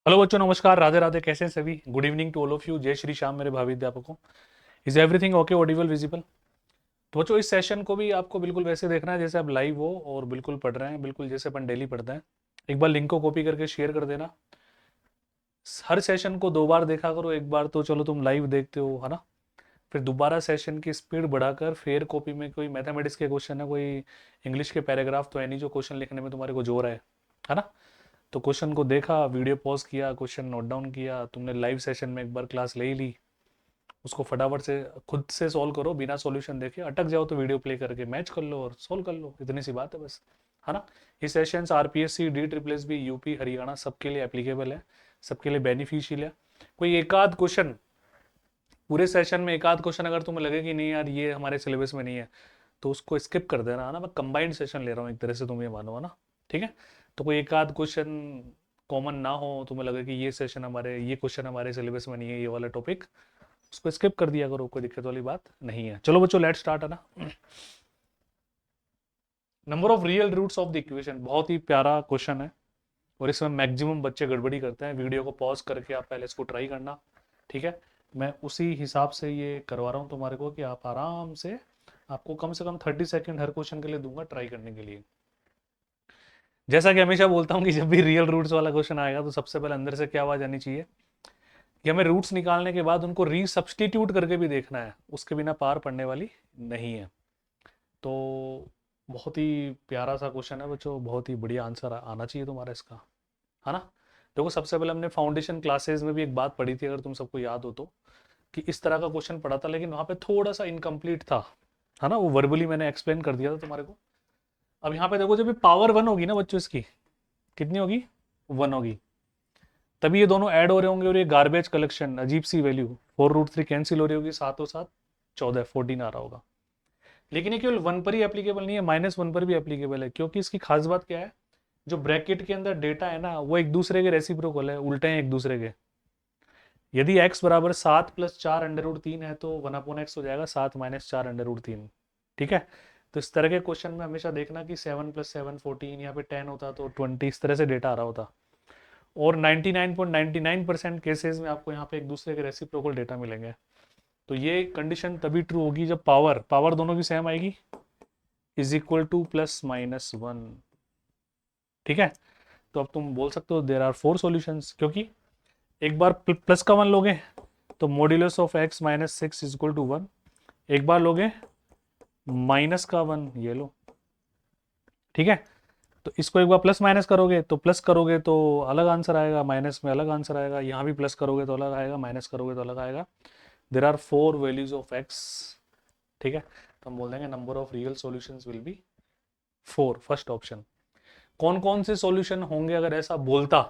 Hello बच्चों, नमस्कार, राधे राधे। कैसे हैं सभी? Good evening to all of you. जय श्री श्याम मेरे भावी अध्यापकों। Is everything okay, audible, visible? तो बच्चों, इस सेशन को भी आपको बिल्कुल वैसे देखना है जैसे आप लाइव हो और बिल्कुल पढ़ रहे हैं, बिल्कुल जैसे अपन डेली पढ़ते हैं। एक बार लिंक को कॉपी करके शेयर कर देना। हर सेशन को 2 बार देखा करो। एक बार तो चलो तुम लाइव देखते हो, है ना? फिर दोबारा सेशन की स्पीड बढ़ाकर फिर कॉपी में कोई मैथमेटिक्स के क्वेश्चन है, कोई इंग्लिश के पैराग्राफ तो है नहीं जो क्वेश्चन लिखने में तुम्हारे को जोर है ना? तो क्वेश्चन को देखा, वीडियो पॉज किया, क्वेश्चन नोट डाउन किया, तुमने लाइव सेशन में एक बार क्लास ले ही ली। उसको फटाफट से खुद से सॉल्व करो, बिना सॉल्यूशन देखे। अटक जाओ तो वीडियो प्ले करके मैच कर लो और सॉल्व कर लो। इतनी सी बात है बस, है ना? ये session RPSC, D triple S B, UP, Haryana सबके लिए एप्लीकेबल है, सबके लिए बेनिफिशियल है। कोई एक आध क्वेश्चन पूरे सेशन में, एक आध क्वेश्चन अगर तुम्हें लगे कि नहीं यार ये हमारे सिलेबस में नहीं है, तो उसको स्किप कर देना, है ना? मैं कंबाइंड सेशन ले रहा हूँ एक तरह से, तुम ये मानो, है ना? ठीक है। तो कोई एक आध क्वेश्चन कॉमन ना हो, तुम्हें लगे कि ये सेशन हमारे, ये क्वेश्चन हमारे सिलेबस में नहीं है, ये वाला टॉपिक, उसको स्किप कर दिया करो। कोई दिक्कत वाली बात नहीं है। चलो बच्चों, लेट स्टार्ट, है ना? Number of real roots of the equation, बहुत ही प्यारा क्वेश्चन है और इसमें मैक्सिमम बच्चे गड़बड़ी करते हैं। वीडियो को पॉज करके आप पहले इसको ट्राई करना, ठीक है? मैं उसी हिसाब से ये करवा रहा हूँ तुम्हारे को कि आप आराम से, आपको कम से कम 30 सेकेंड हर क्वेश्चन के लिए दूंगा ट्राई करने के लिए। जैसा कि हमेशा बोलता हूँ कि जब भी रियल रूट्स वाला क्वेश्चन आएगा तो सबसे पहले अंदर से क्या आवाज आनी चाहिए कि हमें रूट्स निकालने के बाद उनको रीसब्स्टिट्यूट करके भी देखना है, उसके बिना पार पड़ने वाली नहीं है। तो बहुत ही प्यारा सा क्वेश्चन है बच्चों, बहुत ही बढ़िया आंसर आना चाहिए तुम्हारा इसका, है ना? देखो, सबसे पहले हमने फाउंडेशन क्लासेस में भी एक बात पढ़ी थी, अगर तुम सबको याद हो तो, कि इस तरह का क्वेश्चन पढ़ा था, लेकिन वहां पे थोड़ा सा इनकम्प्लीट था, है ना? वो वर्बली मैंने एक्सप्लेन कर दिया था तुम्हारे को। अब यहाँ पे देखो, जब भी पावर 1 होगी ना बच्चों, इसकी कितनी होगी? 1 होगी। तभी ये दोनों ऐड हो रहे होंगे और ये गार्बेज कलेक्शन, अजीब सी वैल्यू 4√3 कैंसिल हो रही होगी, सातों सात 14, 14 आ रहा होगा। लेकिन ये केवल 1 पर ही एप्लीकेबल नहीं है, -1 पर भी एप्लीकेबल है, क्योंकि इसकी खास बात क्या है, जो ब्रैकेट के अंदर डेटा है ना, वो एक दूसरे के रेसिप्रोकल है, उल्टे हैं एक दूसरे के। यदि x बराबर 7 + 4√3 है तो 1/x हो जाएगा 7 - 4√3। ठीक है। तो इस तरह के क्वेश्चन में हमेशा देखना कि 7 + 7 14, यहाँ पे 10 होता तो 20, इस तरह से डेटा आ रहा होता। और 99.99% केसेस में आपको यहाँ पे एक दूसरे के रेसिप्रोकल डेटा मिलेंगे। तो ये कंडीशन तभी ट्रू होगी जब पावर पावर दोनों की सेम आएगी, = +-1। ठीक है। तो अब तुम बोल सकते हो देर आर 4 सॉल्यूशंस, क्योंकि एक बार प्लस का 1 लोगे तो मॉड्यूलस ऑफ x - 6 = 1। एक बार लोगे माइनस का 1, ये लो। ठीक है। तो इसको एक बार प्लस माइनस करोगे तो प्लस करोगे तो अलग आंसर आएगा, माइनस में अलग आंसर आएगा, यहाँ भी प्लस करोगे तो अलग आएगा, माइनस करोगे तो अलग आएगा। There are 4 values of x। ठीक है। तो हम बोल देंगे number of real solutions will be 4, first option. कौन कौन से सॉल्यूशन होंगे अगर ऐसा बोलता,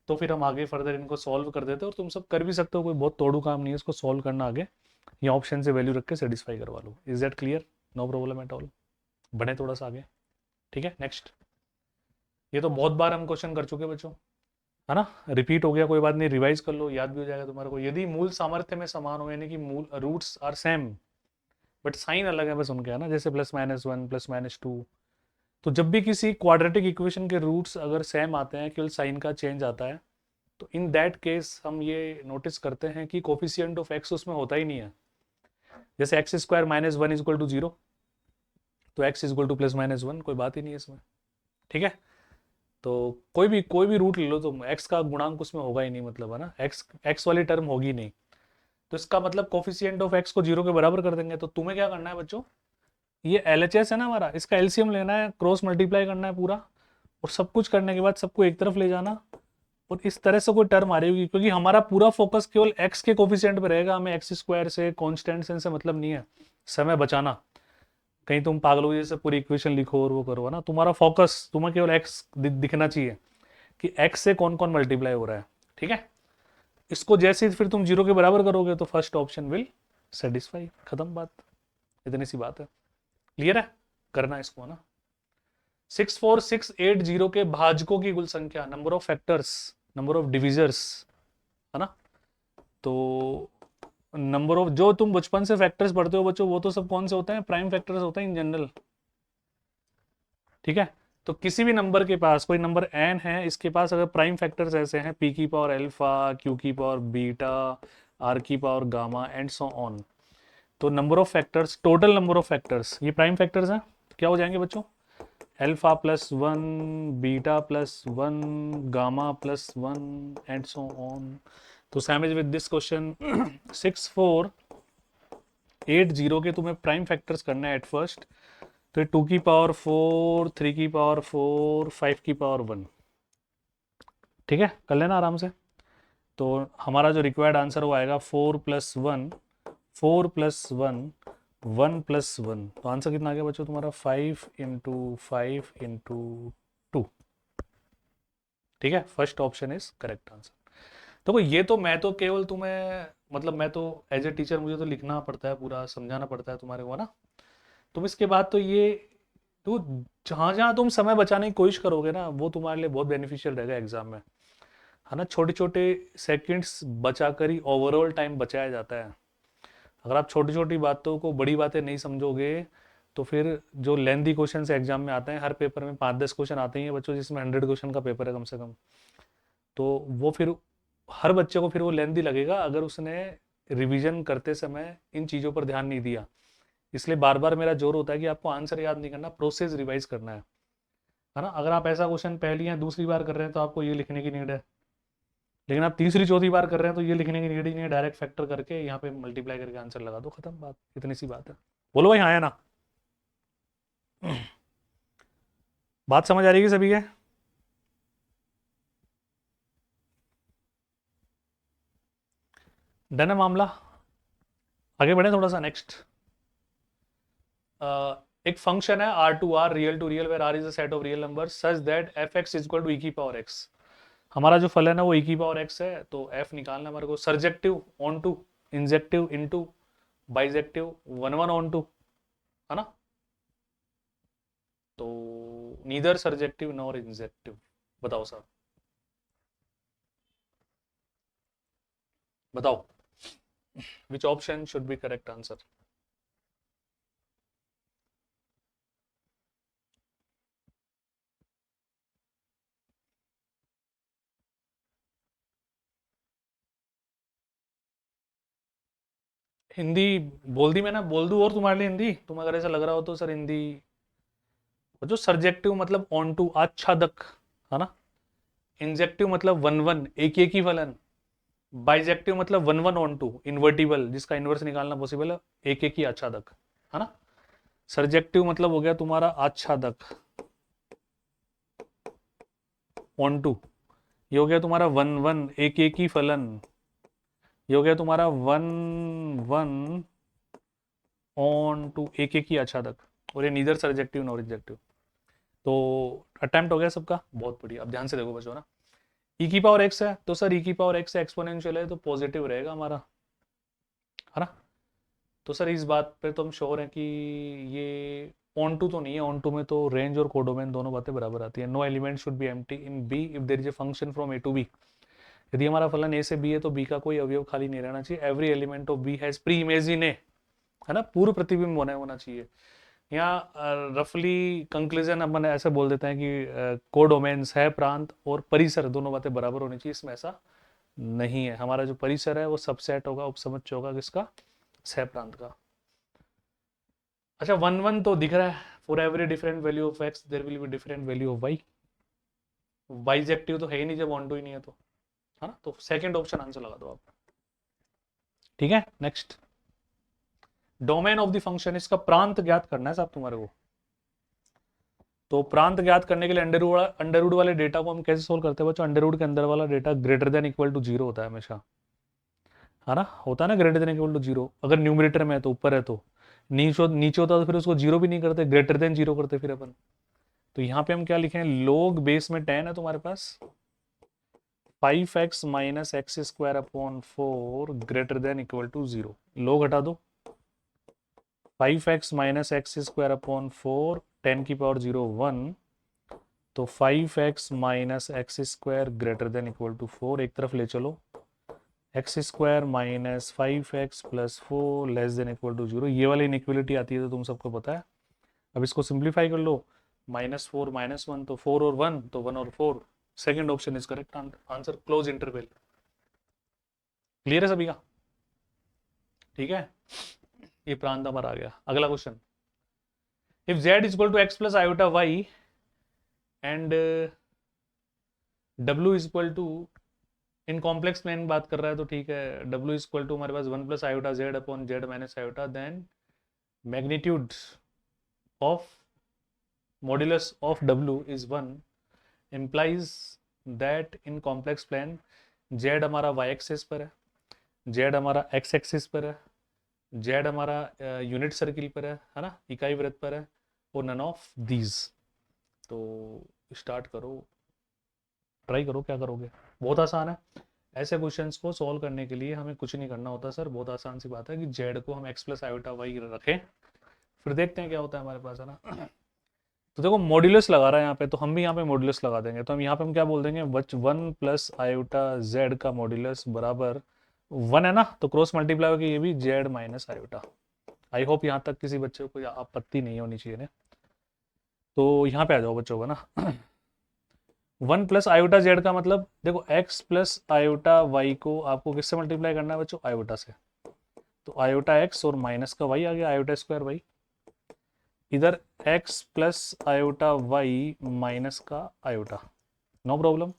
तो फिर हम आगे फर्दर इनको सॉल्व कर देते, और तुम सब कर भी सकते हो, कोई बहुत तोड़ू काम नहीं है इसको सॉल्व करना आगे। ये ऑप्शन से वैल्यू रख के सेटिस्फाई करवा लो। Is that clear? No problem at all. बढ़े थोड़ा सा आगे। ठीक है, नेक्स्ट। ये तो बहुत बार हम क्वेश्चन कर चुके बच्चों, है ना? रिपीट हो गया, कोई बात नहीं, रिवाइज कर लो, याद भी हो जाएगा तुम्हारे को। यदि मूल सामर्थ्य में समान हो, यानी कि मूल roots are same but sign अलग है बस उनके, है ना? जैसे +-1 +-2। तो जब भी किसी क्वाड्रेटिक इक्वेशन के रूट्स अगर सेम आते हैं, केवल साइन का चेंज आता है, तो इन दैट केस हम ये नोटिस करते हैं कि कोफिशिएंट ऑफ एक्स उसमें होता ही नहीं है। जैसे x² - 1 = 0, तो x = +-1, कोई बात ही नहीं है इसमें। ठीक है। तो कोई भी रूट ले लो तुम, x का गुणांक उसमें होगा ही नहीं, मतलब, है ना? x वाली टर्म होगी नहीं। तो इसका मतलब कोफिशिएंट ऑफ x को 0 के बराबर कर देंगे। तो तुम्हें क्या करना है बच्चों, ये LHS है ना हमारा, इसका एलसीएम लेना है, क्रॉस मल्टीप्लाई करना है पूरा, और सब कुछ करने के बाद सबको एक तरफ ले जाना, और इस तरह से कोई टर्म आ रही होगी, क्योंकि हमारा पूरा फोकस केवल x के कोफिशिएंट पे रहेगा, हमें x² से, कांस्टेंट से मतलब नहीं है। समय बचाना, कहीं तुम पागलों जैसे पूरी इक्वेशन लिखो और वो करो, है ना? तुम्हारा फोकस, तुम्हें केवल x दिखना चाहिए कि x से कौन कौन मल्टीप्लाई हो रहा है। ठीक है। इसको जैसे फिर तुम 0 के बराबर करोगे तो फर्स्ट ऑप्शन विल सेटिस्फाई, खत्म बात। इतनी सी बात है। क्लियर है? करना इसको, है ना? 64680 के भाजकों की कुल संख्या, number of factors, number of divisors, है ना? तो नंबर ऑफ, जो तुम बचपन से फैक्टर्स पढ़ते हो बच्चों, वो तो सब कौन से होते हैं? प्राइम फैक्टर्स होते हैं इन जनरल। ठीक है। तो किसी भी नंबर के पास, कोई नंबर n है, इसके पास अगर प्राइम फैक्टर्स ऐसे हैं p की पावर अल्फा, q की पावर बीटा, r की power gamma and so on, तो number of factors, total number of factors, ये प्राइम फैक्टर्स हैं, तो क्या हो जाएंगे बच्चों? Alpha plus one, beta plus one, gamma plus one and so on. तो सैमेज विद दिस क्वेश्चन 6480 के तुम्हें प्राइम फैक्टर्स करना है एट फर्स्ट। तो ये 2 की पावर 4, 3 की पावर 4, 5 की पावर 1, ठीक है, कर लेना आराम से। तो हमारा जो रिक्वायर्ड आंसर वो आएगा 4+1, 4+1, 1+1। तो आंसर कितना आ गया बच्चों तुम्हारा? 5 × 5 × 2। ठीक है, first option is correct answer. देखो ये तो मैं तो केवल तुम्हें, मतलब मैं तो एज ए टीचर मुझे तो लिखना पड़ता है, पूरा समझाना पड़ता है तुम्हारे को ना। तुम इसके बाद तो ये, तो जहाँ जहाँ तुम समय बचाने की कोशिश करोगे ना, वो तुम्हारे लिए बहुत बेनिफिशियल रहेगा एग्जाम में, है ना। छोटे छोटे सेकंड्स बचाकर ही ओवरऑल टाइम बचाया जाता है। अगर आप छोटी छोटी बातों को बड़ी बातें नहीं समझोगे, तो फिर जो लेंथी क्वेश्चन एग्जाम में आते हैं, हर पेपर में 5-10 क्वेश्चन आते ही हैं बच्चों, जिसमें 100 क्वेश्चन का पेपर है कम से कम, तो वो फिर हर बच्चे को फिर वो लेंथी लगेगा अगर उसने रिवीजन करते समय इन चीज़ों पर ध्यान नहीं दिया। इसलिए बार बार मेरा जोर होता है कि आपको आंसर याद नहीं करना, प्रोसेस रिवाइज करना है ना। अगर आप ऐसा क्वेश्चन पहली या दूसरी बार कर रहे हैं तो आपको ये लिखने की नीड है, लेकिन आप तीसरी चौथी बार कर रहे हैं तो ये लिखने की नीड ही नहीं है, डायरेक्ट फैक्टर करके यहाँ पे मल्टीप्लाई करके आंसर लगा दो, खत्म बात, इतनी सी बात है। बोलो भाई, हाँ है ना? बात समझ आ रही है सभी के? डन है मामला? आगे बढ़े थोड़ा सा, नेक्स्ट। एक फंक्शन है R2R, real to real, where R is a set of real number such that fx is equal to e की पावर x। हमारा जो फलन है वो e की पावर x है, तो f निकालना हमारे को। Surjective onto, injective into, bijective 1 1 onto, है ना। तो नीदर सर्जेक्टिव नॉर इंजेक्टिव, बताओ साहब, बताओ which option should be correct answer? Hindi बोल दी मैंने, बोल दूं और तुम्हारे लिए हिंदी? तुम अगर ऐसा लग रहा हो तो सर हिंदी, जो सर्जेक्टिव मतलब ऑन टू, आच्छादक, है ना। इंजेक्टिव मतलब वन वन, एक ही फलन। बाइजेक्टिव मतलब 1 1 ऑन टू, इन्वर्टिबल, जिसका इन्वर्स निकालना पॉसिबल है, एक ही आच्छादक, है ना। सर्जेक्टिव मतलब हो गया तुम्हारा आच्छादक ऑन टू, ये हो गया तुम्हारा 1 1, एक ही फलन, ये हो गया तुम्हारा 1 1 ऑन टू, एक ही आच्छादक, और ये नीदर सर्जेक्टिव नॉर इंजेक्टिव। तो अटेम्प्ट हो गया सबका, बहुत बढ़िया। अब ध्यान से देखो बच्चों ना, e की पावर x है तो सर e की पावर x एक्सपोनेंशियल है तो पॉजिटिव रहेगा हमारा, है ना। तो सर इस बात पे तो हम श्योर हैं कि ये ऑन टू तो नहीं है, ऑन टू में तो रेंज और कोडोमेन दोनों बातें बराबर आती है। No element should be empty in B if there is a function from A to B. यदि हमारा फलन ए से बी है तो बी का कोई अवयव खाली नहीं रहना चाहिए। Every element of B has pre image in A, है ना, पूर्व प्रतिबिंब होना चाहिए। यहाँ रफली कंक्लूजन अपन ऐसे बोल देते हैं कि कोडोमेन्स है, प्रांत और परिसर दोनों बातें बराबर होनी चाहिए। इसमें ऐसा नहीं है, हमारा जो परिसर है वो सबसेट होगा, उपसमुच्चय होगा किसका? सह प्रांत का। अच्छा 1 1 तो दिख रहा है, for every different value of x there will be different value of y. Bijective तो है ही नहीं जब ऑन टू ही नहीं है तो, है ना। तो सेकंड ऑप्शन आंसर लगा दो आप, ठीक है। Next, domain of the function, इसका प्रांत ज्ञात करना है साहब तुम्हारे को। तो प्रांत ज्ञात करने के लिए अंडरवुड वाले डेटा को हम कैसे सोल्व करते हैं बच्चों? अंडरवुड के अंदर वाला data greater than equal to zero होता है हमेशा, है ना। होता है ना greater than equal to zero, अगर न्यूमरेटर में है तो, ऊपर है तो, नीचे नीचे होता तो फिर उसको जीरो भी नहीं करते, ग्रेटर देन जीरो करते फिर अपन। तो यहाँ पे हम क्या लिखें? लोग बेस में 10 है तुम्हारे पास, 5x minus x square upon 4 greater than equal to zero. लोग हटा दो, 5x minus x square upon 4, 10 की पावर 0 1, तो 5x minus x square greater than equal to 4, एक तरफ ले चलो, x square minus 5x plus 4 less than equal to 0। ये वाली इनइक्वलिटी आती है तो तुम सबको पता है। अब इसको सिंप्लीफाई कर लो, -4 -1 तो 4 और 1 तो 1 और 4। Second option is correct answer, close interval. Clear है सभी का? ठीक है, ये प्रांत हमारा आ गया। अगला question, if z is equal to x plus iota y and w is equal to, in complex plane बात कर रहा है तो ठीक है, w इज इक्वल टू हमारे पास 1 plus iota z upon z minus iota, then magnitude of modulus of w is 1, implies that in complex plane z हमारा y एक्सिस पर है, z हमारा x एक्सिस पर है, z हमारा यूनिट सर्किल पर है ना, इकाई वृत्त पर है, और नन ऑफ दीज। तो स्टार्ट करो, ट्राई करो, क्या करोगे? बहुत आसान है। ऐसे क्वेश्चंस को सॉल्व करने के लिए हमें कुछ नहीं करना होता सर, बहुत आसान सी बात है कि z को हम x प्लस आयोटा वाई रखें, फिर देखते हैं क्या होता है हमारे पास, है ना। तो देखो मॉड्यूलस लगा रहा है यहाँ पे, तो हम भी यहाँ पे मॉड्यूलस लगा देंगे। तो हम यहाँ पे हम क्या बोल देंगे, 1 प्लस आयोटा z का मॉड्यूलस बराबर 1 है ना, तो क्रॉस मल्टीप्लाई होगी ये भी z minus iota. I hope यहाँ तक किसी बच्चे को आपत्ति नहीं होनी चाहिए ना। तो यहाँ पे आ जाओ बच्चों को ना। 1 प्लस आयोटा z का मतलब देखो x प्लस आयोटा y को आपको किससे मल्टीप्लाई करना है बच्चों, आयोटा से। तो आयोटा x और माइनस का y आ गया, आयोटा स्क्वायर y। इधर x plus iota y minus का आयोटा, नो प्रॉब्लम।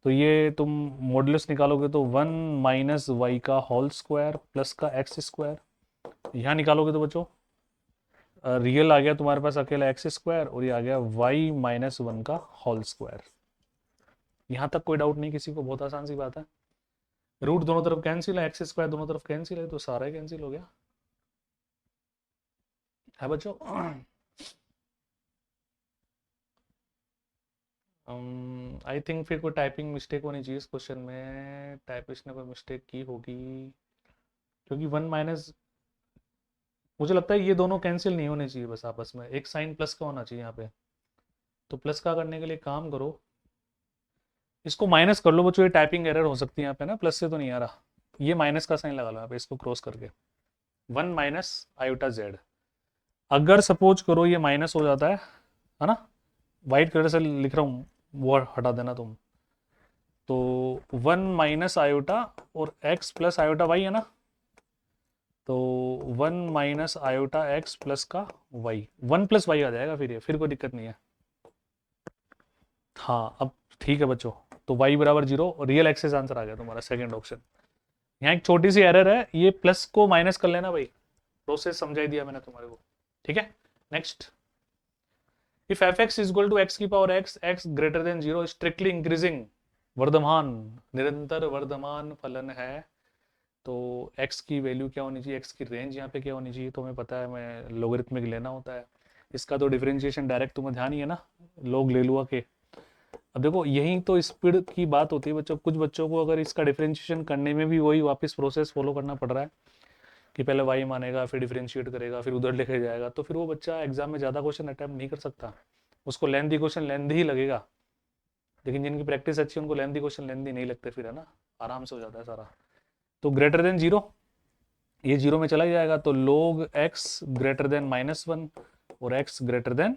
तो ये तुम मॉडुलस निकालोगे तो 1 माइनस वाई का होल स्क्वायर प्लस का एक्स स्क्वायर। यहाँ निकालोगे तो बच्चों रियल आ गया तुम्हारे पास अकेला एक्स स्क्वायर, और ये आ गया y माइनस 1 का होल स्क्वायर। यहाँ तक कोई डाउट नहीं किसी को, बहुत आसान सी बात है। रूट दोनों तरफ कैंसिल है, एक्स स्क्वायर दोनों तरफ कैंसिल है, तो सारा ही कैंसिल हो गया है बच्चों। आई थिंक फिर कोई टाइपिंग मिस्टेक होनी चाहिए इस क्वेश्चन में, टाइपिस्ट ने कोई मिस्टेक की होगी, क्योंकि 1 माइनस, मुझे लगता है ये दोनों कैंसिल नहीं होने चाहिए, बस आपस में एक साइन प्लस का होना चाहिए यहाँ पे। तो प्लस का करने के लिए काम करो, इसको माइनस कर लो बच्चों, ये टाइपिंग एरर हो सकती है यहाँ पे ना, प्लस से तो नहीं आ रहा, ये माइनस का साइन लगा लो यहाँ पे, इसको क्रॉस करके 1 माइनस आयोटा जेड। अगर सपोज करो ये माइनस हो जाता है ना, वाइट कलर से लिख रहा हूँ वो हटा देना तुम, तो 1 माइनस आयोटा और x प्लस आयोटा वाई है ना, तो 1 माइनस आयोटा एक्स प्लस का y, 1 प्लस वाई आ जाएगा फिर, ये फिर कोई दिक्कत नहीं है। हाँ अब ठीक है बच्चों, तो y बराबर 0, रियल एक्सेस आंसर आ गया तुम्हारा सेकंड ऑप्शन। यहाँ एक छोटी सी एरर है, ये प्लस को माइनस कर लेना भाई, प्रोसेस समझाई दिया मैंने तुम्हारे को, ठीक है। Next, if f x is equal to x की power x greater than 0 strictly increasing, वर्धमान, निरंतर वर्धमान फलन है, तो x की वैल्यू क्या होनी चाहिए, x की रेंज यहाँ पे क्या होनी चाहिए, तो हमें पता है हमें लोगरिथमिक लेना होता है इसका, तो डिफरेंशिएशन डायरेक्ट तुम्हें ध्यान ही है ना, लोग ले लुआ के। अब देखो यही तो स्पीड की बात होती है बच्चों, कुछ बच्चों को अगर इसका डिफरेंशिएशन करने में भी वही वापस प्रोसेस फॉलो करना पड़ रहा है कि पहले y मानेगा फिर डिफरेंशिएट करेगा फिर उधर लिखे जाएगा, तो फिर वो बच्चा एग्जाम में ज़्यादा क्वेश्चन अटैम्प्ट नहीं कर सकता, उसको लेंथी क्वेश्चन लेंथी ही लगेगा। लेकिन जिनकी प्रैक्टिस अच्छी है उनको लेंथी क्वेश्चन लेंथी नहीं लगते फिर, है ना, आराम से हो जाता है सारा। तो ग्रेटर देन 0, ये 0 में चला जाएगा, तो log x ग्रेटर देन -1 और x ग्रेटर देन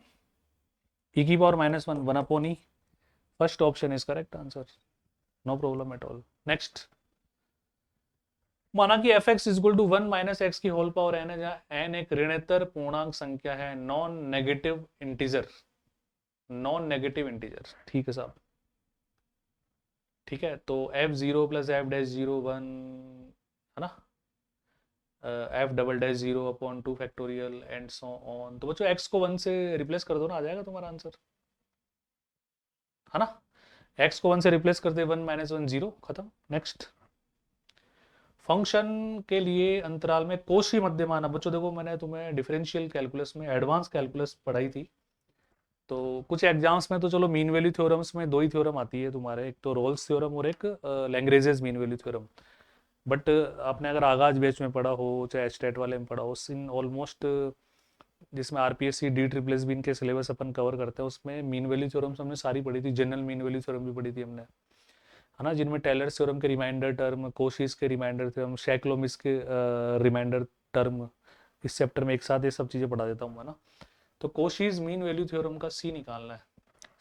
e की power -1, 1 upon e. First option is correct answer, no problem at all. Next, माना कि F x is equal to 1 minus x की होल पावर n है, जहां n एक ऋणोत्तर पूर्णांक संख्या है, non negative integer, non negative integer, ठीक है साहब, ठीक है। तो f0 प्लस एफ डैश 0 1 है ना, F double dash 0 upon 2 factorial and so on. तो बच्चों x को 1 से रिप्लेस कर दो ना, आ जाएगा तुम्हारा आंसर, है ना, x को 1 से रिप्लेस कर दे, 1 माइनस 1 0, खत्म। नेक्स्ट, फंक्शन के लिए अंतराल में कोशी मध्यमान। अब बच्चों देखो मैंने तुम्हें डिफरेंशियल कैलकुलस में एडवांस कैलकुलस पढ़ाई थी, तो कुछ एग्जाम्स में तो चलो मीन वैल्यू थ्योरम्स में दो ही थ्योरम आती है तुम्हारे, एक तो रोल्स थ्योरम और एक लैंग्रेजेस मीन वैल्यू थ्योरम। बट आपने अगर आगाज बैच में पढ़ा हो चाहे स्टेट वाले में पढ़ा हो, इन ऑलमोस्ट जिसमें RPSC D triple S B इनके सिलेबस अपन कवर करते हैं, उसमें मीन वैल्यू थ्योरम्स हमने सारी पढ़ी थी, जनरल मीन वैल्यू थ्योरम भी पढ़ी थी हमने, है ना, जिनमें टेलर थ्योरम के रिमाइंडर टर्म, कोशिश के रिमाइंडर थ्योरम, शैक्लोमिस के रिमाइंडर टर्म, इस चैप्टर में एक साथ ये सब चीज़ें पढ़ा देता हूँ, है ना। तो कोशीज मीन वैल्यू थ्योरम का सी निकालना है,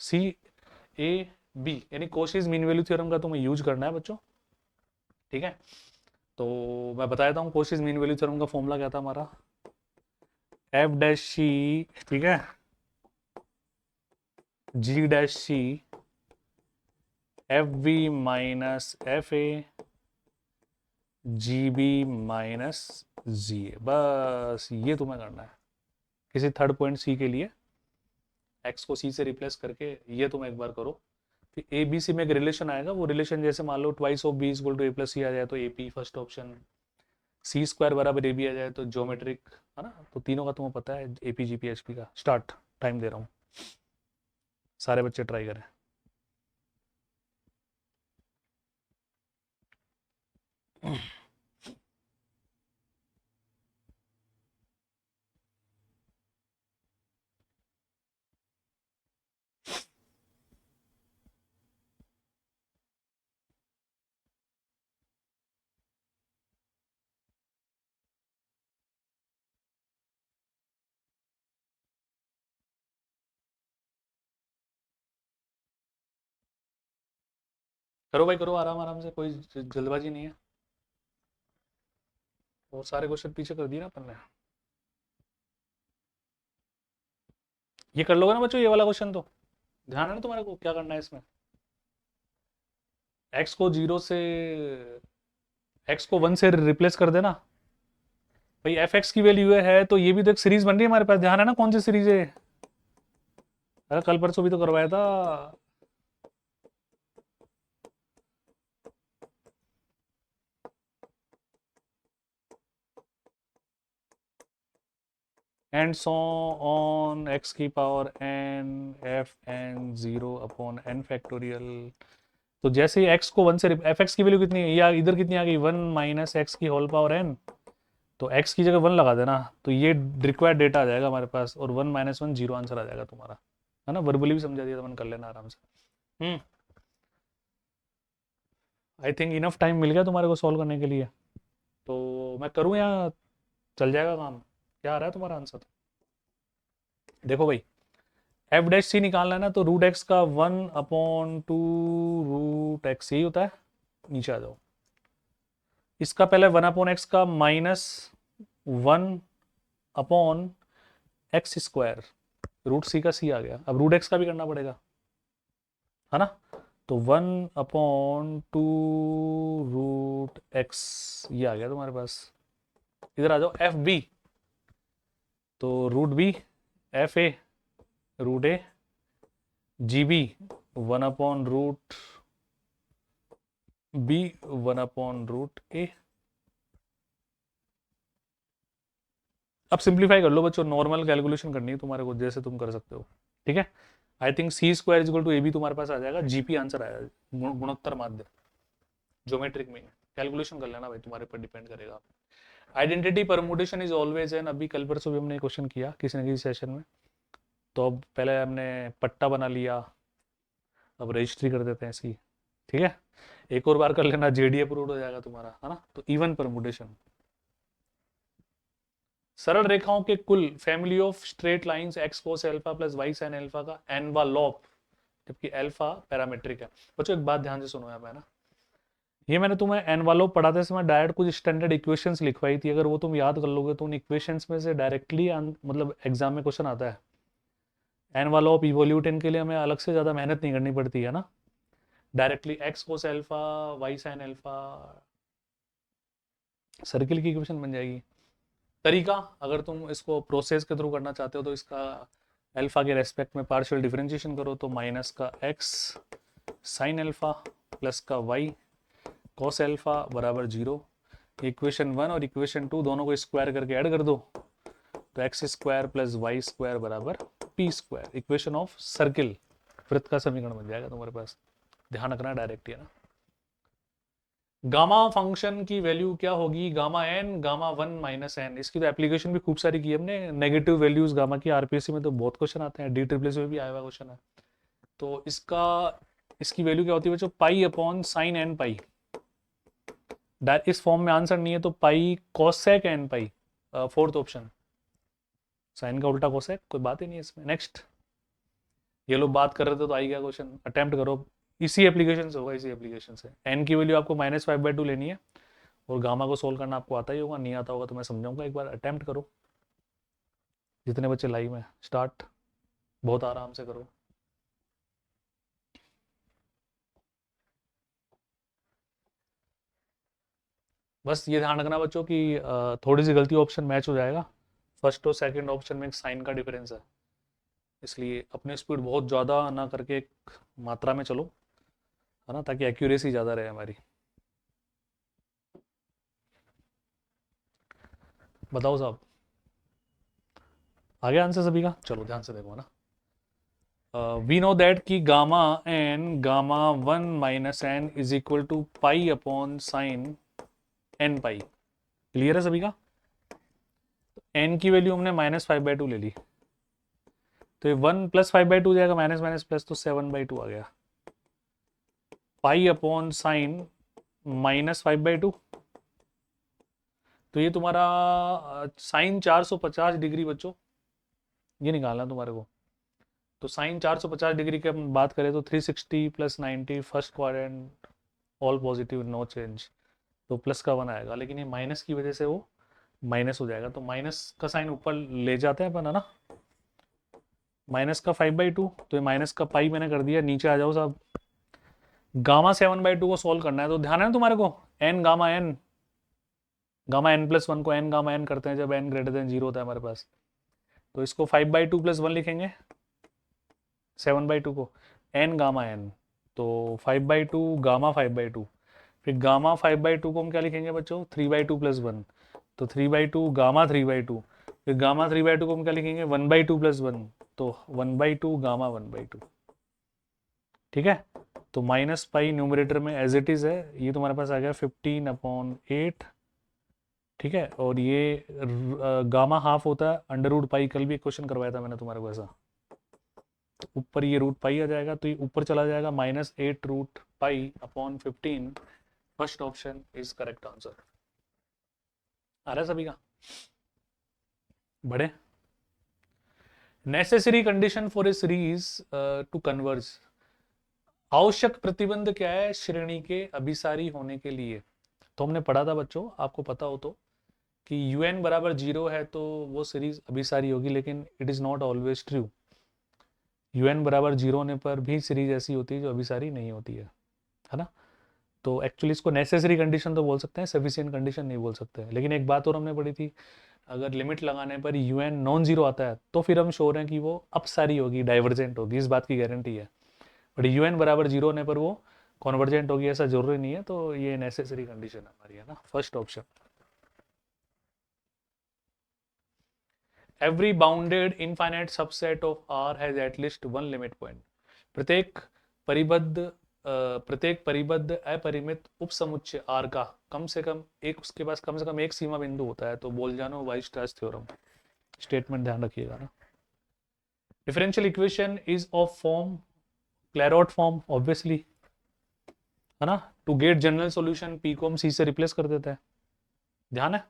CAB, यानी कोशीज मीन वैल्यू थ्योरम का तुम्हें यूज करना है बच्चों, ठीक है। तो मैं बता देता हूँ कोशीज मीन वैल्यू थ्योरम का फॉर्मूला क्या था हमारा, F'(C), ठीक है, G'(C), FV minus FA, GB minus GA, बस ये तुम्हें करना है किसी थर्ड पॉइंट C के लिए, X को C से रिप्लेस करके ये तुम एक बार करो। फिर ABC में एक रिलेशन आएगा, वो रिलेशन जैसे मान लो twice of B equal to A plus C आ जाए तो AP फर्स्ट ऑप्शन, C² बराबर AB आ जाए तो ज्योमेट्रिक, है ना। तो तीनों का तुम्हें पता है, AP GP HP का। स्टार्ट, टाइम दे रहा हूँ, सारे बच्चे ट्राई करें। करो भाई करो, आराम आराम से, कोई जल्दबाजी नहीं है। और सारे क्वेश्चन पीछे कर दिए ना अपन ने। ये कर लोगे ना बच्चों, ये वाला क्वेश्चन तो ध्यान है ना तुम्हारे को क्या करना है इसमें। एक्स को 0 से, एक्स को 1 से रिप्लेस कर देना भाई, एफ एक्स की वैल्यू है, तो ये भी तो एक सीरीज बन रही है हमारे पास, ध्यान है ना कौन सी सीरीज है। अरे कल परसों भी तो करवाया था। एंड सो ऑन एक्स की पावर n f(n)(0)(n)(। तो जैसे ही x को 1 से, एफ एक्स की वैल्यू कितनी है, या इधर कितनी आ गई, 1 माइनस एक्स की होल पावर n, तो x की जगह 1 लगा देना, तो ये रिक्वायर्ड डेटा आ जाएगा हमारे पास, और 1 माइनस 1 0 आंसर आ जाएगा तुम्हारा, है ना। वर्बली भी समझा दिया, तो मन कर लेना आराम से। आई थिंक इनफ टाइम मिल गया तुम्हारे को सॉल्व करने के लिए। तो मैं करूँ या चल जाएगा काम, क्या आ रहा है तुम्हारा आंसर। देखो भाई, F'(C) निकालना है ना, तो √x का 1/2 √x यही होता है। नीचे आ जाओ, इसका पहले 1/x का -1/x², √C का C आ गया, अब √x का भी करना पड़ेगा, है ना। तो 1/2 √x ये आ गया तुम्हारे पास। इधर आ जाओ, FB, तो √B, FA, √A, GB 1/√B 1/√A। अब सिंप्लीफाई कर लो बच्चों, नॉर्मल कैलकुलेशन करनी है तुम्हारे को, जैसे तुम कर सकते हो, ठीक है। आई थिंक C² = AB तुम्हारे पास आ जाएगा, GP आंसर आएगा, गुणोत्तर माध्य, ज्योमेट्रिक मीन। कैलकुलेशन कर लेना भाई, तुम्हारे पर डिपेंड करेगा। Identity permutation is always an, अभी कल परसों भी हमने क्वेश्चन किया किसी न किसी सेशन में। तो अब पहले हमने पट्टा बना लिया, अब रजिस्ट्री कर देते हैं इसकी, ठीक है। एक और बार कर लेना, JD अप्रूव्ड हो जाएगा तुम्हारा, है ना। तो इवन परमुटेशन, सरल रेखाओं के कुल, family of straight lines x cos alpha plus y sin alpha का एनवालोप, जबकि अल्फा पैरामेट्रिक है। बच्चों एक बात ध्यान से सुनो यहाँ पे ना, ये मैंने तुम्हें एनवालोप पढ़ाते समय डायरेक्ट कुछ स्टैंडर्ड इक्वेशंस लिखवाई थी, अगर वो तुम याद कर लोगे तो उन इक्वेशंस में से डायरेक्टली मतलब एग्जाम में क्वेश्चन आता है। एनवालोप इवोल्यूट, इनके लिए हमें अलग से ज़्यादा मेहनत नहीं करनी पड़ती है ना, directly x cos alpha y sin alpha, circle की इक्वेशन बन जाएगी। तरीका, अगर तुम इसको प्रोसेस के थ्रू करना चाहते हो तो इसका अल्फा के रेस्पेक्ट में पार्शियल डिफरेंशिएशन करो, तो माइनस का x साइन अल्फा प्लस का y cos अल्फा बराबर 0। इक्वेशन 1 और इक्वेशन 2 दोनों को स्क्वायर करके ऐड कर दो, तो x² प्लस y² बराबर p²। इक्वेशन ऑफ सर्किल, वृत्त का समीकरण बन जाएगा तुम्हारे पास। ध्यान रखना डायरेक्ट है ना। गामा फंक्शन की वैल्यू क्या होगी, gamma n gamma 1 minus n। इसकी तो एप्लीकेशन भी खूब सारी की है हमने, नेगेटिव वैल्यूज गामा की, आरपीएससी में तो बहुत क्वेश्चन आते हैं, DSSS में भी आया हुआ क्वेश्चन है। तो इसकी वैल्यू क्या होती है बच्चों, पाई अपॉन साइन n पाई। इस फॉर्म में आंसर नहीं है तो पाई कोसेक n पाई, फोर्थ ऑप्शन। साइन का उल्टा कोसेक, कोई बात ही नहीं है इसमें। नेक्स्ट, ये लोग बात कर रहे थे तो आई गया क्वेश्चन, अटेम्प्ट करो। इसी एप्लीकेशन से होगा, इसी एप्लीकेशन से। एन की वैल्यू आपको -5/2 लेनी है और गामा को सोल्व करना आपको आता ही होगा, नहीं आता होगा तो मैं समझाऊंगा, एक बार अटेम्प्ट करो। जितने बच्चे लाइव में, स्टार्ट, बहुत आराम से करो। बस ये ध्यान रखना बच्चों कि थोड़ी सी गलती ऑप्शन मैच हो जाएगा, फर्स्ट और सेकंड ऑप्शन में एक साइन का डिफरेंस है, इसलिए अपनी स्पीड बहुत ज़्यादा ना करके एक मात्रा में चलो, है ना, ताकि एक्यूरेसी ज़्यादा रहे हमारी। बताओ साहब, आ गया आंसर सभी का? चलो ध्यान से देखो ना। वी नो दैट कि gamma n, gamma 1 - n is equal to pi upon sine n pi. Clear है सभी का? n की वैल्यू हमने -5/2 ले ली, तो ये 1 + 5/2 जाएगा, माइनस माइनस प्लस, तो 7/2 आ गया। पाई अपॉन साइन -5/2, तो ये तुम्हारा साइन 450 डिग्री बच्चों, ये निकालना तुम्हारे को। तो साइन 450 डिग्री की हम बात करें तो 360 + 90 first quadrant, all positive, no change, तो प्लस का 1 आएगा, लेकिन ये माइनस की वजह से वो माइनस हो जाएगा, तो माइनस का साइन ऊपर ले जाते हैं अपन, है ना। माइनस का 5/2, तो ये माइनस का पाई मैंने कर दिया, नीचे आ जाओ साहब। गामा 7/2 को सॉल्व करना है, तो ध्यान है ना तुम्हारे को, N gamma n, gamma n+1 को एन गामा एन करते हैं जब n > 0 होता है हमारे पास, तो इसको 5/2 + 1 लिखेंगे, 7/2 को n गामा n, तो 5/2 गामा 5/2, फिर गामा 5/2 को हम क्या लिखेंगे बच्चों, 3/2 + 1, तो 3/2 गामा 3/2, फिर गामा 3/2 को हम क्या लिखेंगे, 1/2 + 1, तो 1/2 गामा 1/2। ठीक है, तो -पाई न्यूमरेटर में एज इट इज है, ये तुम्हारे पास आ गया 15/8। ठीक है, और ये गामा हाफ होता है √पाई, कल भी एक क्वेश्चन करवाया था मैंने तुम्हारे को ऐसा, तो ऊपर ये √पाई आ जाएगा, तो ये ऊपर चला जाएगा, -8√पाई/15। First option is correct answer. आ रहा है सभी का? बढ़े। Necessary condition for a series to converge, आवश्यक प्रतिबंध क्या है श्रेणी के अभिसारी होने के लिए? तो हमने पढ़ा था बच्चों, आपको पता हो तो, कि un = 0 है तो वो सीरीज अभिसारी होगी, लेकिन it is not always true. un = 0 होने पर भी सीरीज ऐसी होती है जो अभिसारी नहीं होती है ना। तो एक्चुअली इसको नेसेसरी कंडीशन तो बोल सकते हैं, सफिशिएंट कंडीशन नहीं बोल सकते हैं। लेकिन एक बात और हमने पढ़ी थी, अगर लिमिट लगाने पर un नॉन जीरो आता है तो फिर हम श्योर हैं कि वो अपसारी होगी, डाइवर्जेंट होगी, इस बात की गारंटी है। बट un = 0 होने पर वो कॉन्वर्जेंट होगी ऐसा जरूरी नहीं है, तो ये नेसेसरी कंडीशन हमारी, है ना, first option. Every bounded infinite subset of R has at least one limit point. प्रत्येक परिबद्ध अपरिमित उपसमुच्चय R का कम से कम एक, उसके पास कम से कम एक सीमा बिंदु होता है, तो बोल्जानो वाइस्ट्रास थ्योरम स्टेटमेंट ध्यान रखिएगा ना। Differential equation is of form Clairaut form obviously, है ना। To get general solution P को हम सी से रिप्लेस कर देते हैं, ध्यान है।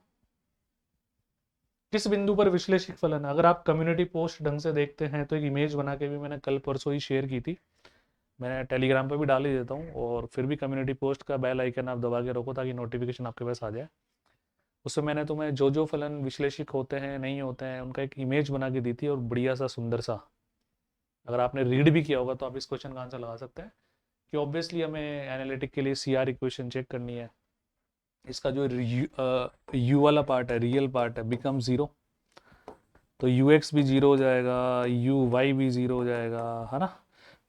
किस बिंदु पर विश्लेषिक फलन है? अगर आप कम्युनिटी पोस्ट ढंग से देखते हैं तो एक इमेज बना के भी मैंने कल परसों ही शेयर की थी, मैंने टेलीग्राम पे भी डाल ही देता हूँ, और फिर भी कम्युनिटी पोस्ट का बेल आइकन आप दबा के रखो ताकि नोटिफिकेशन आपके पास आ जाए। उसमें मैंने तुम्हें जो जो फलन विश्लेषिक होते हैं नहीं होते हैं उनका एक इमेज बना के दी थी, और बढ़िया सा सुंदर सा, अगर आपने रीड भी किया होगा तो आप इस क्वेश्चन का आंसर लगा सकते हैं कि ऑब्वियसली हमें एनालिटिक के लिए CR इक्वेशन चेक करनी है। इसका जो यू वाला पार्ट है, रियल पार्ट है, बिकम 0, तो UX भी 0 हो जाएगा, UY भी 0 हो जाएगा, है ना,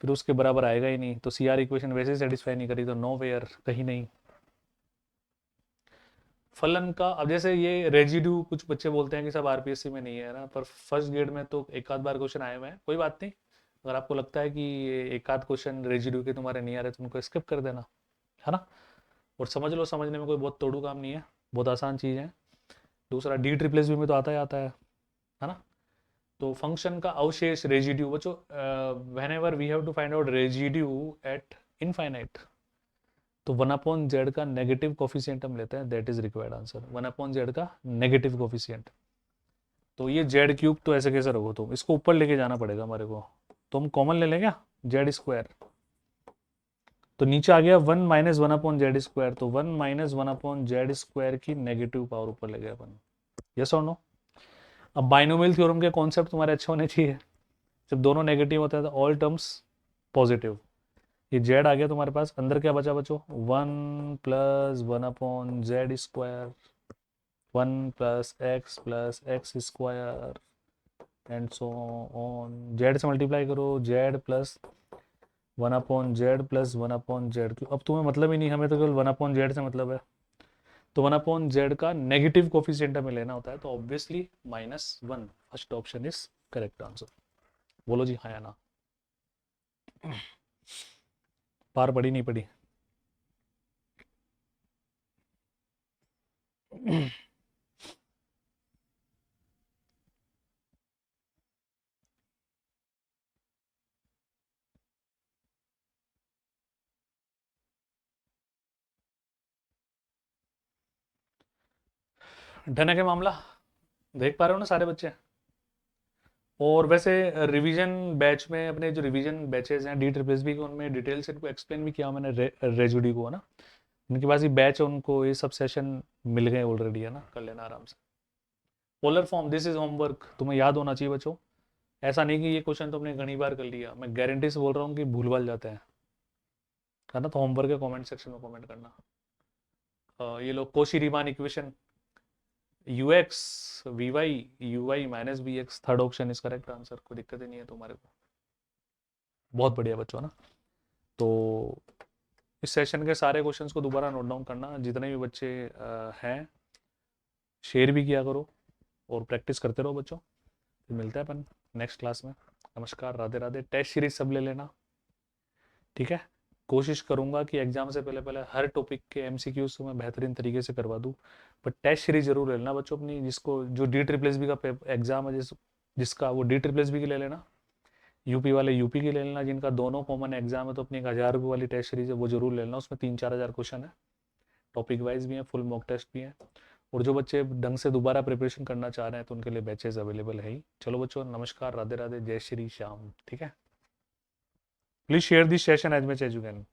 फिर उसके बराबर आएगा ही नहीं, तो CR इक्वेशन वैसे ही सेटिस्फाई नहीं करी, तो नो वेयर, कहीं नहीं। फलन का, अब जैसे ये रेजिड्यू कुछ बच्चे बोलते हैं कि सब RPSC में नहीं है ना, पर फर्स्ट ग्रेड में तो एक आध बार क्वेश्चन आए हुए हैं, कोई बात नहीं। अगर आपको लगता है कि एक आध क्वेश्चन रेजिड्यू के तुम्हारे नहीं आ रहे तो उनको स्किप कर देना, है ना, और समझ लो, समझने में कोई बहुत तोड़ू काम नहीं है, बहुत आसान चीज़ है। दूसरा D+B में तो आता है ना। तो फंक्शन का अवशेष रेजिड्यू बच्चों, whenever we have to find out residue at infinite, तो 1/z का नेगेटिव कोफिशिएंट हम लेते हैं, that is required answer, 1/z का नेगेटिव कोफिशिएंट। तो ये जेड क्यूब तो ऐसे कैसे रखो, तो इसको ऊपर लेके जाना पड़ेगा हमारे को। तो हम कॉमन ले लें क्या, जेड स्क्वायर। तो नीचे आ गया 1 - 1/z², तो 1 - 1/z² की नेगेटिव पावर ऊपर ले गया अपन। यस और नो। अब बाइनोमियल थ्योरम के कॉन्सेप्ट तुम्हारे अच्छे होने चाहिए। जब दोनों नेगेटिव होते हैं तो ऑल टर्म्स पॉजिटिव। ये जेड आ गया तुम्हारे पास, अंदर क्या बचा बचो, 1 + 1/z², 1 + x + x² and so on. Z से मल्टीप्लाई करो, जेड प्लस 1/z + 1/z³। अब तुम्हें मतलब ही नहीं, हमें तो केवल 1/z से मतलब है। तो 1/z का नेगेटिव कोफिशिएंट हमें लेना होता है, तो obviously -1। First option is correct answer. बोलो जी हाँ या ना। पार पड़ी नहीं पड़ी। डन है क्या मामला, देख पा रहे हो ना सारे बच्चे। और वैसे रिवीजन बैच में, अपने जो रिवीजन बैचेज हैं DSSB के, उनमें डिटेल से इनको एक्सप्लेन भी किया मैंने, रेजुडी को है ना, उनके पास ही बैच है, उनको ये सब सेशन मिल गए ऑलरेडी है ना, कर लेना आराम से। Polar form, this is homework, तुम्हें याद होना चाहिए बच्चों। ऐसा नहीं कि ये क्वेश्चन तुमने घनी बार कर लिया, मैं गारंटी से बोल रहा हूँ कि भूल भाल जाते हैं, है ना। तो होमवर्क है, कमेंट सेक्शन में कमेंट करना। ये लो Cauchy Riemann equation, ux vy uy - bx, third option is correct answer, कोई दिक्कत ही नहीं है तुम्हारे को। बहुत बढ़िया बच्चों ना। तो इस सेशन के सारे क्वेश्चंस को दोबारा नोट डाउन करना, जितने भी बच्चे हैं, शेयर भी किया करो और प्रैक्टिस करते रहो बच्चों। फिर मिलते हैं अपन नेक्स्ट क्लास में। नमस्कार, राधे राधे। टेस्ट सीरीज सब ले लेना, ठीक है। कोशिश करूंगा कि एग्जाम से पहले पहले हर टॉपिक के MCQs को मैं बेहतरीन तरीके से करवा दूं, पर टेस्ट सीरीज जरूर ले लेना बच्चों अपनी, जिसको जो DSSB का एग्जाम है, जिसका वो DSSB की ले लेना, यूपी वाले यूपी की ले लेना, जिनका दोनों कॉमन एग्जाम है तो अपनी 1000 रुपये वाली टेस्ट सीरीज है वो जरूर ले लेना। उसमें 3-4 हज़ार क्वेश्चन है, टॉपिक वाइज भी है, फुल मॉक टेस्ट भी है। और जो बच्चे ढंग से दोबारा प्रिपरेशन करना चाह रहे हैं तो उनके लिए बैचेस अवेलेबल है ही। चलो बच्चों, नमस्कार, राधे राधे, जय श्री श्याम, ठीक है। Please share this session as much as you can.